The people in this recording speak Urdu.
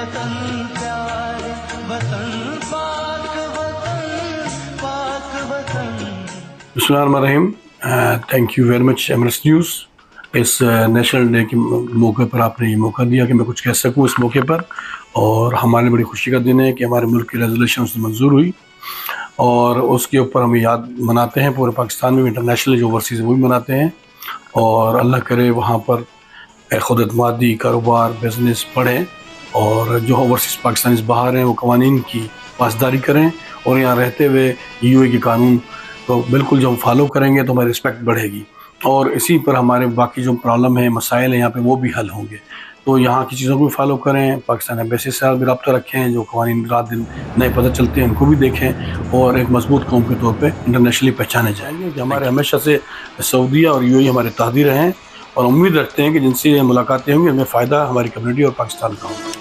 وطن پیارے وطن پاک وطن. بسم اللہ الرحمن الرحیم. Thank you very much Emirates news. اس نیشنل ڈے کے موقع پر آپ نے یہ موقع دیا کہ میں کچھ کہہ سکوں اس موقع پر، اور ہمارے بڑی خوشی کا دن ہے کہ ہمارے ملک کی ریزولوشن اس میں منظور ہوئی، اور اس کے اوپر ہم یاد مناتے ہیں. پورے پاکستان میں انٹرنیشنل جو اوورسیز وہ بھی مناتے ہیں، اور اللہ کرے وہاں پر خود اعتمادی، کاروبار، بزنس بڑھیں، اور جو اوورسیز پاکستانیز باہر ہیں وہ قوانین کی پاسداری کریں، اور یہاں رہتے ہوئے یو اے کے قانون تو بالکل جو ہم فالو کریں گے تو ہماری رسپیکٹ بڑھے گی، اور اسی پر ہمارے باقی جو پرابلم ہیں، مسائل ہیں یہاں پہ وہ بھی حل ہوں گے. تو یہاں کی چیزوں کو بھی فالو کریں، پاکستان ایمبیسی سے بھی رابطہ رکھیں، جو قوانین رات دن نئے پتہ چلتے ہیں ان کو بھی دیکھیں، اور ایک مضبوط قوم کے طور پہ انٹرنیشنلی پہچانے جائیں گے. کہ ہمارے ہمیشہ سے سعودیہ اور یو اے ہمارے اتحادی رہے ہیں، اور امید رکھتے ہیں کہ جن سے ملاقاتیں ہوں گی ہمیں فائدہ ہماری کمیونٹی اور پاکستان کا ہوگا.